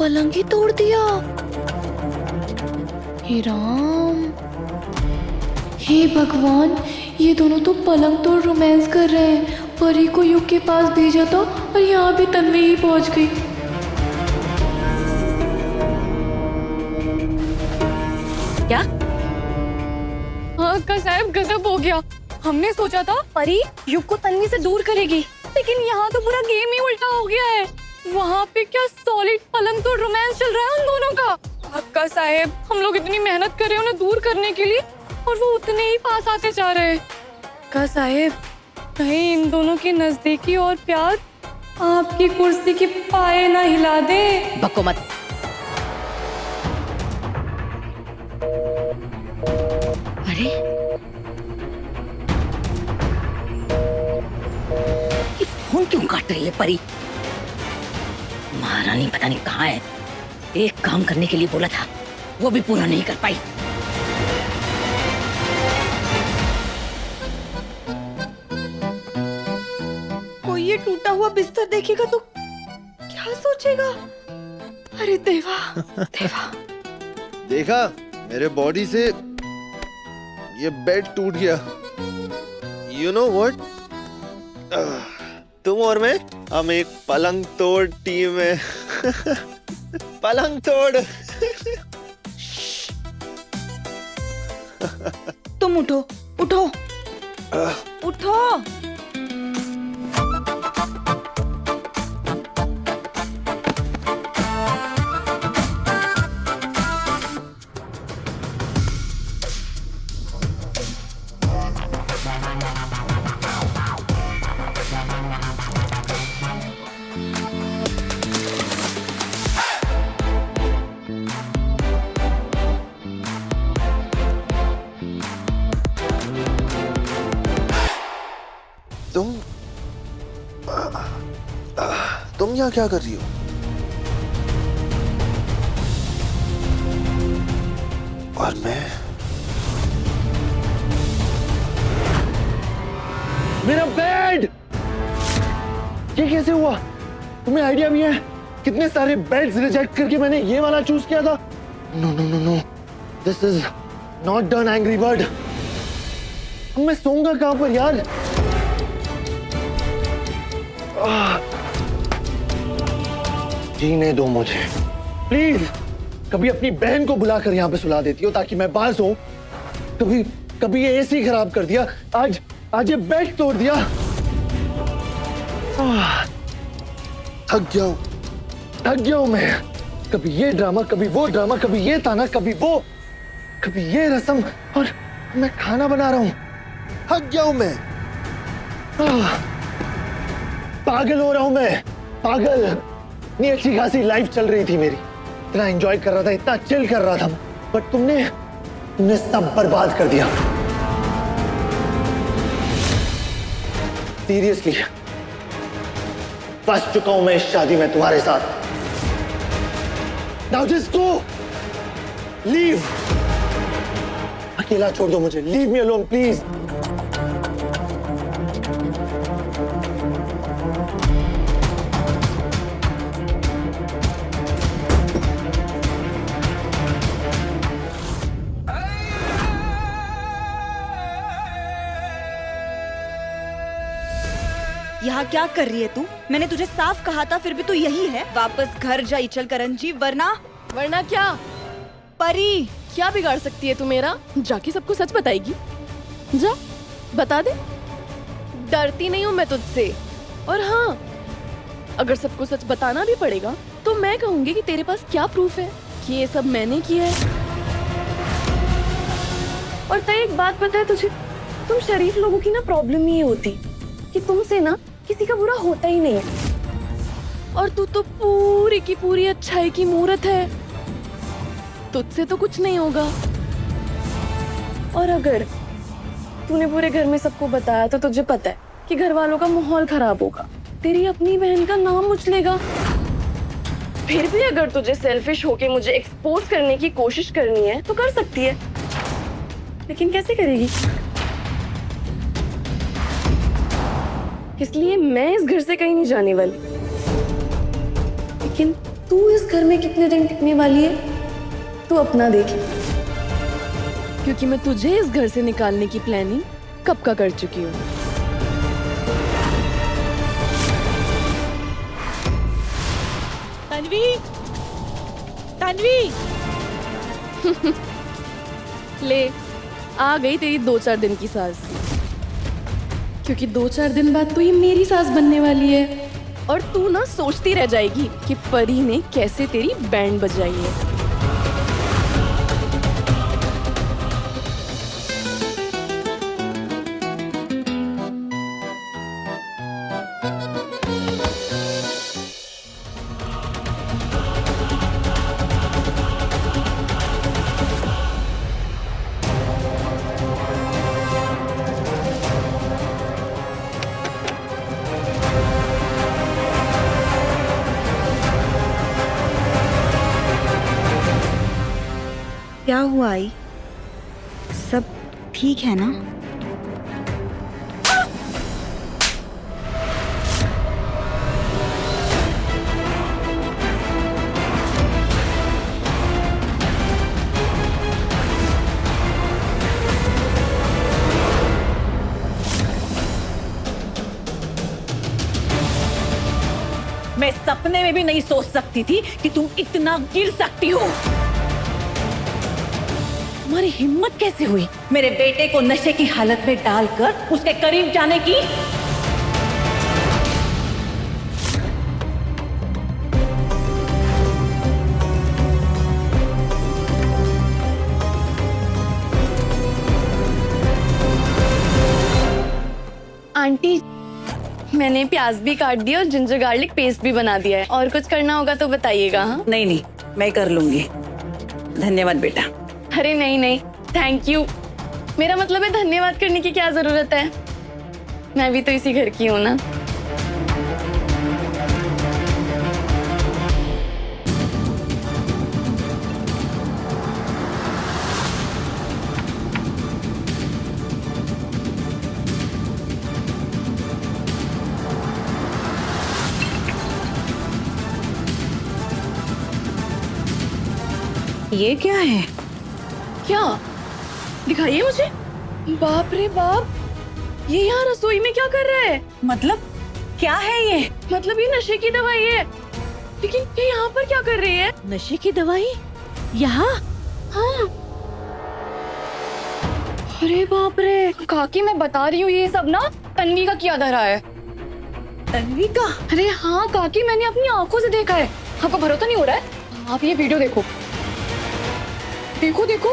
पलंग ही तोड़ दिया। हे राम, हे भगवान, ये दोनों तो पलंग तोड़ रोमांस कर रहे हैं। परी को युग के पास भेजा था और यहाँ भी तन्वी ही पहुंच गई। क्या? हाँ अक्का साहब, गजब हो गया। हमने सोचा था परी युग को तन्वी से दूर करेगी, लेकिन यहाँ तो पूरा गेम ही उल्टा हो गया है। वहाँ पे क्या सॉलिड पलंग तोड़ रोमांस चल रहा है उन दोनों का। अक्का साहब, हम लोग इतनी मेहनत कर रहे हैं उन्हें दूर करने के लिए और वो उतने ही पास आते जा रहे हैं। अक्का साहब, कहीं इन दोनों की नजदीकी और प्यार आपकी कुर्सी के पाए ना हिला दे। बको मत। अरे ये फोन क्यों काट रही है परी? महारानी पता नहीं कहाँ है। एक काम करने के लिए बोला था, वो भी पूरा नहीं कर पाई। कोई ये टूटा हुआ बिस्तर देखेगा तो क्या सोचेगा? अरे देवा, देवा। देखा, मेरे बॉडी से ये बेड टूट गया। You know what? तुम और मैं, हम एक पलंग तोड़ टीम है। पलंग तोड़। तुम उठो, उठो, उठो। तुम यहाँ क्या कर रही हो? और मैं? मेरा बेड! ये कैसे हुआ? तुम्हें आइडिया भी है? कितने सारे बेड्स रिजेक्ट करके मैंने ये वाला चूज किया था। No no no no, this is not done angry bird. अब मैं सोऊंगा कहां पर यार? जीने दो मुझे प्लीज। कभी अपनी बहन को बुलाकर यहाँ पे सुला देती हो ताकि मैं बाहर सोऊं। कभी ये एसी खराब कर दिया, आज ये बेड तोड़ दिया। थक गया हूं मैं। कभी ये ड्रामा, कभी वो ड्रामा, कभी ये ताना, कभी वो, कभी ये रस्म, और मैं खाना बना रहा हूं। थक गया हूं मैं। पागल हो रहा हूं मैं, पागल। इतनी अच्छी खासी लाइफ चल रही थी मेरी, इतना एंजॉय कर रहा था, इतना चिल कर रहा था, बट तुमने सब बर्बाद कर दिया। सीरियसली फंस चुका हूं मैं इस शादी में तुम्हारे साथ। Now just go, leave. अकेला छोड़ दो मुझे, लीव मी अलोन प्लीज। यहाँ क्या कर रही है तू? मैंने तुझे साफ कहा था, फिर भी तू यही है। वापस घर जा इचल करंजी, वरना क्या? परी क्या बिगाड़ सकती है तू मेरा? जाके सबको सच बताएगी? जा बता दे। डरती नहीं हूँ मैं तुझसे। और हाँ, अगर सबको सच बताना भी पड़ेगा तो मैं कहूंगी कि तेरे पास क्या प्रूफ है कि ये सब मैंने किया है। और तय एक बात पता है तुझे, तुम शरीफ लोगों की ना प्रॉब्लम ये होती कि तुमसे ना किसी का बुरा होता ही नहीं है। और तू तो पूरी की पूरी अच्छाई की मूरत है, तुझसे तो कुछ नहीं होगा। और अगर तूने पूरे घर में सबको बताया तो तुझे पता है कि घर वालों का माहौल खराब होगा, तेरी अपनी बहन का नाम उछलेगा। फिर भी अगर तुझे सेल्फिश होके मुझे एक्सपोज करने की कोशिश करनी है तो कर सकती है, लेकिन कैसे करेगी? इसलिए मैं इस घर से कहीं नहीं जाने वाली, लेकिन तू इस घर में कितने दिन टिकने वाली है तू अपना देख, क्योंकि मैं तुझे इस घर से निकालने की प्लानिंग कब का कर चुकी हूँ। तन्वी, तन्वी, ले आ गई तेरी 2-4 दिन की सास, क्योंकि 2-4 दिन बाद तो ये मेरी सास बनने वाली है और तू ना सोचती रह जाएगी कि परी ने कैसे तेरी बैंड बजाई है। क्या हुआ आई? सब ठीक है ना? मैं सपने में भी नहीं सोच सकती थी कि तुम इतना गिर सकती हो। तुम्हारी हिम्मत कैसे हुई मेरे बेटे को नशे की हालत में डालकर उसके करीब जाने की? आंटी, मैंने प्याज भी काट दिया और जिंजर गार्लिक पेस्ट भी बना दिया है, और कुछ करना होगा तो बताइएगा। हाँ, नहीं नहीं, मैं कर लूंगी। धन्यवाद बेटा। अरे नहीं नहीं, थैंक यू। मेरा मतलब है धन्यवाद करने की क्या जरूरत है, मैं भी तो इसी घर की हूँ ना। ये क्या है? क्या दिखाइए मुझे। बाप रे बाप, ये यहाँ रसोई में क्या कर रहा है? मतलब क्या है ये? मतलब ये नशे की दवाई है, लेकिन ये यहाँ पर क्या कर रही है? नशे की दवाई यहाँ? हाँ। अरे बाप रे काकी, मैं बता रही हूँ ये सब ना तन्वी का किया धरा है। तन्वी का? अरे हाँ काकी, मैंने अपनी आंखों से देखा है। आपको भरोसा नहीं हो रहा है? आप ये वीडियो देखो, देखो देखो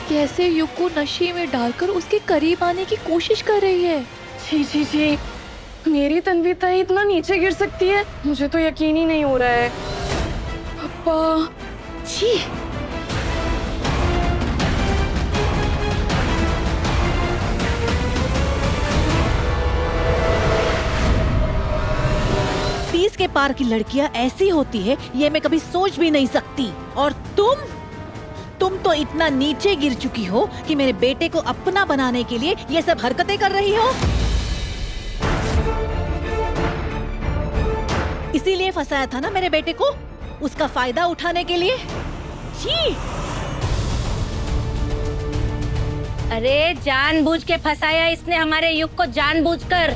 कैसे युग को नशे में डालकर उसके करीब आने की कोशिश कर रही है। छी छी छी, मेरी तन्वी ताई इतना नीचे गिर सकती है, मुझे तो यकीन ही नहीं हो रहा है। पापा छी। तीस के पार की लड़कियां ऐसी होती है ये मैं कभी सोच भी नहीं सकती। और तुम तो इतना नीचे गिर चुकी हो कि मेरे बेटे को अपना बनाने के लिए ये सब हरकतें कर रही हो। इसीलिए फंसाया था ना मेरे बेटे को, उसका फायदा उठाने के लिए। छी! अरे जानबूझ के फंसाया इसने हमारे युग को, जानबूझकर।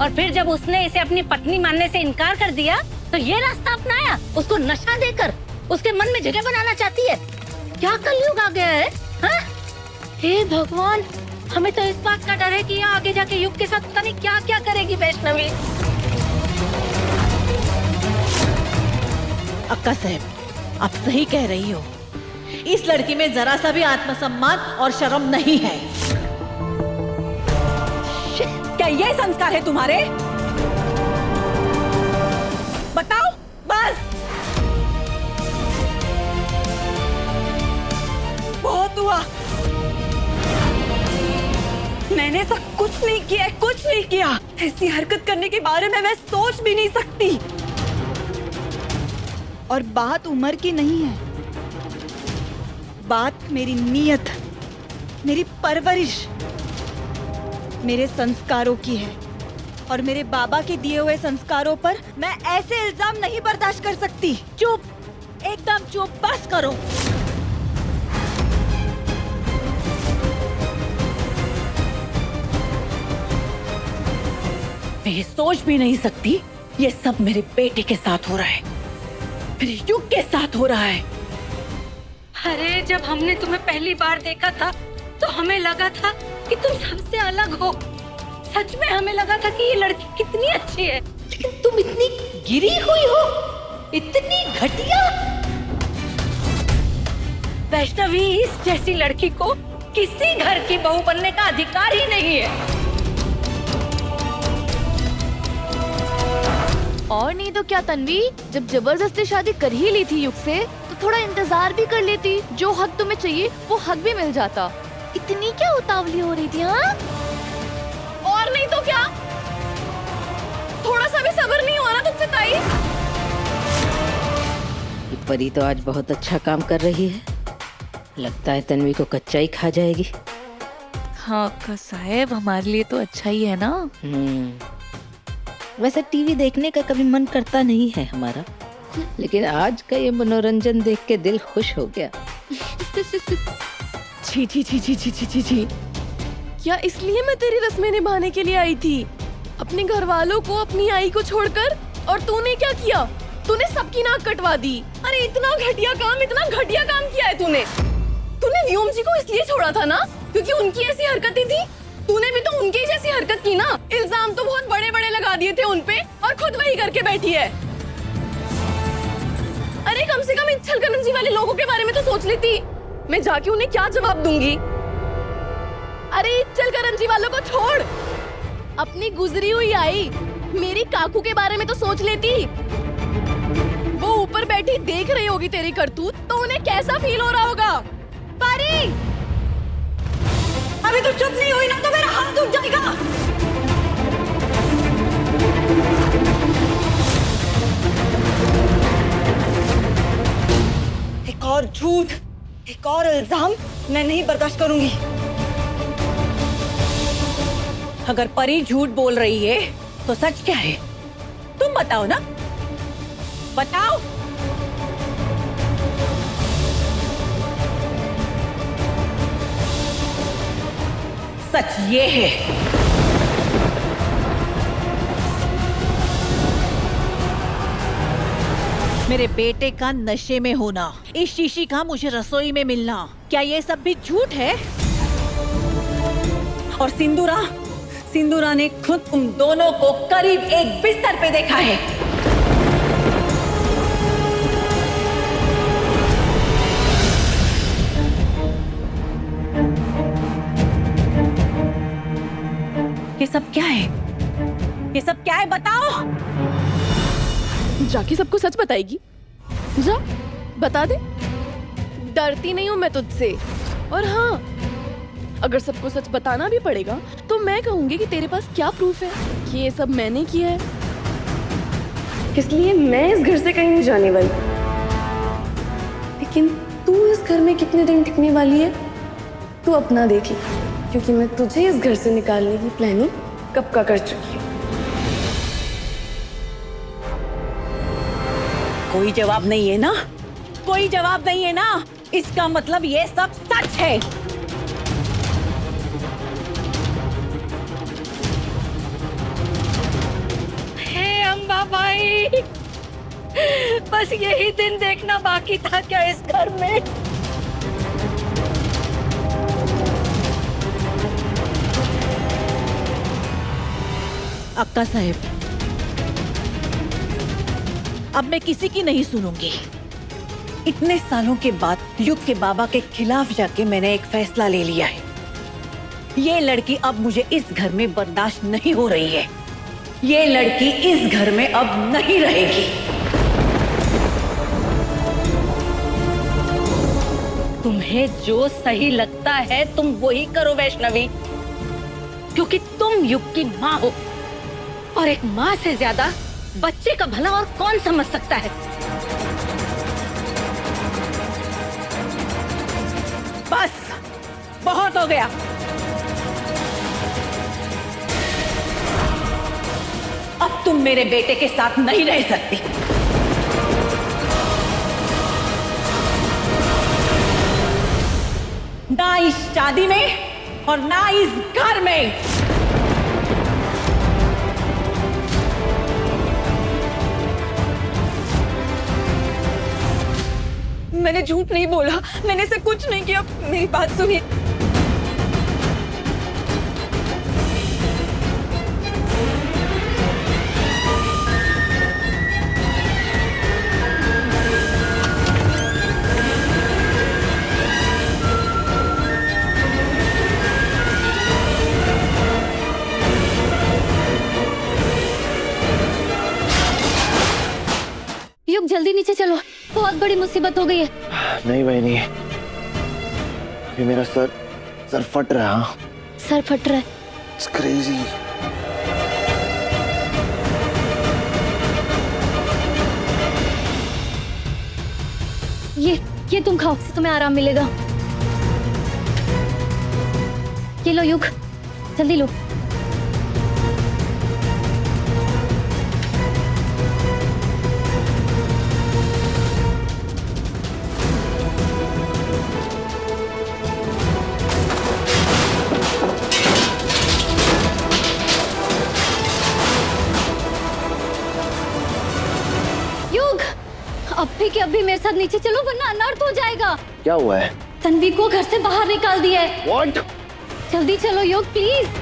और फिर जब उसने इसे अपनी पत्नी मानने से इनकार कर दिया तो ये रास्ता अपनाया, उसको नशा देकर उसके मन में जगह बनाना चाहती है। क्या कलयुग आ गया है? हाँ? हे भगवान, हमें तो इस बात का डर है कि यहाँ आगे जाके युग के साथ पता नहीं क्या क्या करेगी वैष्णवी। अक्का साहब, आप सही कह रही हो। इस लड़की में जरा सा भी आत्मसम्मान और शर्म नहीं है। क्या ये संस्कार है तुम्हारे? बताओ बस। बहुत हुआ। मैंने सब कुछ नहीं किया, कुछ नहीं किया। ऐसी हरकत करने के बारे में मैं सोच भी नहीं सकती। और बात उम्र की नहीं है, बात मेरी नीयत, मेरी परवरिश, मेरे संस्कारों की है। और मेरे बाबा के दिए हुए संस्कारों पर मैं ऐसे इल्जाम नहीं बर्दाश्त कर सकती। चुप, एकदम चुप, बस करो। मैं ये सोच भी नहीं सकती ये सब मेरे बेटे के साथ हो रहा है, मेरे युग के साथ हो रहा है। अरे जब हमने तुम्हें पहली बार देखा था तो हमें लगा था कि तुम सबसे अलग हो। सच में हमें लगा था कि ये लड़की कितनी अच्छी है, लेकिन तुम इतनी गिरी हुई हो, इतनी घटिया। वैष्णवी, इस जैसी लड़की को किसी घर की बहू बनने का अधिकार ही नहीं है। और नहीं तो क्या तन्वी, जब जबरदस्ती शादी कर ही ली थी युग से तो थोड़ा इंतजार भी कर लेती, जो हक तुम्हें चाहिए वो हक भी मिल जाता। इतनी क्या उतावली हो रही थी? हाँ, और नहीं तो क्या, थोड़ा सा भी सब्र नहीं हुआ ना तुमसे ताई? परी तो आज बहुत अच्छा काम कर रही है, लगता है तन्वी को कच्चा ही खा जाएगी। हाँ अक्का साहब, हमारे लिए तो अच्छा ही है ना। वैसे टीवी देखने का कभी मन करता नहीं है हमारा, लेकिन आज का ये मनोरंजन देख के दिल खुश हो गया। छी छी छी छी छी छी छी छी, क्या इसलिए मैं तेरी रस्में निभाने के लिए आई थी? अपने घर वालों को, अपनी आई को छोड़कर? और तूने क्या किया? तूने सबकी नाक कटवा दी। अरे इतना घटिया काम, इतना घटिया काम किया है तूने। तूने व्योम जी को इसलिए छोड़ा था ना क्योंकि उनकी ऐसी हरकतें थी? तूने भी तो उनकी जैसी हरकत की ना। इल्जाम तो बहुत बड़े बड़े लगा दिए थे उनपे और खुद वही करके बैठी है। अरे कम से कम इन छलकनंजी वाले लोगों के बारे में तो सोच लेती। मैं जाके उन्हें क्या जवाब दूंगी? अरे छलकनंजी वालों को छोड़, अपनी गुजरी हुई आई मेरी काकू के बारे में तो सोच लेती। वो ऊपर बैठी देख रही होगी तेरी करतूत, तो उन्हें कैसा फील हो रहा होगा? पारी, अभी तो चुप नहीं हुई ना तो मेरा हाथ टूट जाएगा। एक और झूठ, एक और इल्जाम मैं नहीं बर्दाश्त करूंगी। अगर परी झूठ बोल रही है तो सच क्या है? तुम बताओ ना, बताओ। सच ये है मेरे बेटे का नशे में होना, इस शीशी का मुझे रसोई में मिलना, क्या ये सब भी झूठ है? और सिंदूरा ने खुद तुम दोनों को करीब एक बिस्तर पे देखा है। ये सब क्या है? ये सब क्या है? बताओ। जाके सबको सच बताएगी? जा बता दे, डरती नहीं हूँ मैं तुझसे। और हाँ, अगर सबको सच बताना भी पड़ेगा तो मैं कहूंगी कि तेरे पास क्या प्रूफ है कि ये सब मैंने किया है। इसलिए मैं इस घर से कहीं नहीं जाने वाली। लेकिन तू इस घर में कितने दिन टिकने वाली है तू अपना देख ले, क्योंकि मैं तुझे इस घर से निकालने की प्लानिंग कब का कर चुकी हूँ। कोई जवाब नहीं है ना? कोई जवाब नहीं है ना? इसका मतलब ये सब सच है। हे अम्बा भाई, बस यही दिन देखना बाकी था क्या इस घर में? अक्का साहब, अब मैं किसी की नहीं सुनूंगी। इतने सालों के बाद युग के बाबा के खिलाफ जाके मैंने एक फैसला ले लिया है। ये लड़की अब मुझे इस घर में बर्दाश्त नहीं हो रही है। ये लड़की इस घर में अब नहीं रहेगी। तुम्हें जो सही लगता है तुम वही करो वैष्णवी, क्योंकि तुम युग की माँ हो और एक माँ से ज्यादा बच्चे का भला और कौन समझ सकता है। बस बहुत हो गया। तुम मेरे बेटे के साथ नहीं रह सकती। ना इस शादी में और ना इस घर में। मैंने झूठ नहीं बोला, मैंने से कुछ नहीं किया। मेरी बात सुनिए। युग जल्दी नीचे चलो, बहुत बड़ी मुसीबत हो गई है। नहीं बहनी, अभी मेरा सर फट रहा है। सर फट रहा है। It's crazy. ये तुम खाओ, इससे तुम्हें आराम मिलेगा। ये लो युग, जल्दी लो। अभी के अभी मेरे साथ नीचे चलो, वरना अनर्थ हो जाएगा। क्या हुआ है? तन्वी को घर से बाहर निकाल दिया है। What? जल्दी चलो योग, प्लीज।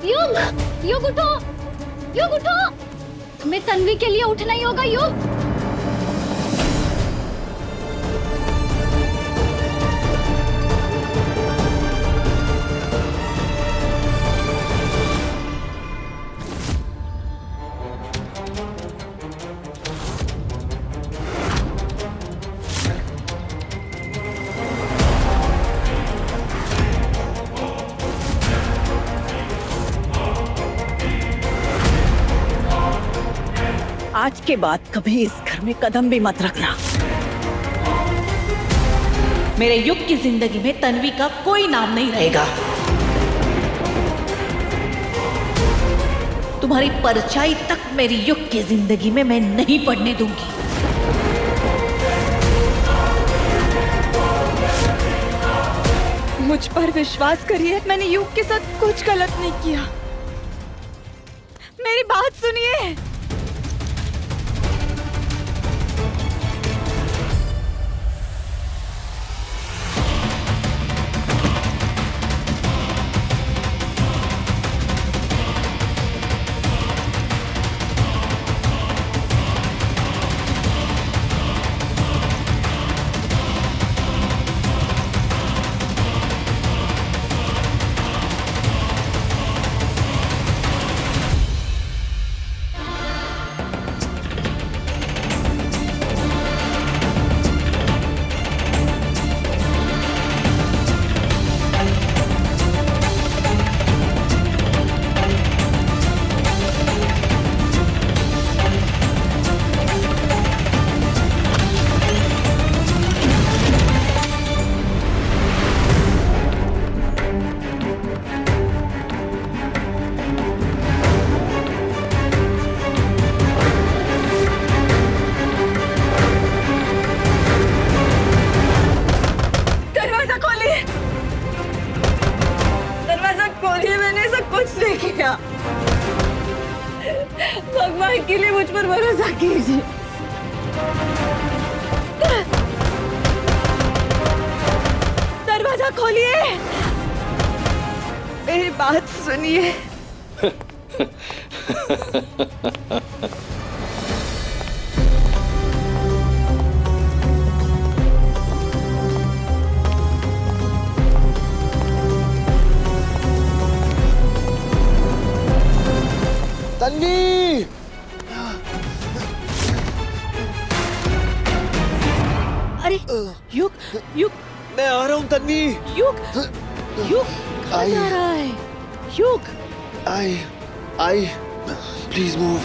युग, युग उठो, युग उठो। तुम्हें तन्वी के लिए उठना ही होगा युग। आज के बाद कभी इस घर में कदम भी मत रखना। मेरे युग की जिंदगी में तन्वी का कोई नाम नहीं रहेगा। तुम्हारी परछाई तक मेरी युग की जिंदगी में मैं नहीं पड़ने दूंगी। मुझ पर विश्वास करिए, मैंने युग के साथ कुछ गलत नहीं किया। मेरी बात सुनिए। भगवान के लिए मुझ पर भरोसा कीजिए। दरवाजा खोलिए, मेरी बात सुनिए। तन्वी, अरे युग युग मैं आ रहा हूँ तन्वी। युग युग कहाँ आई। जा रहा है युग? आई, प्लीज मूव।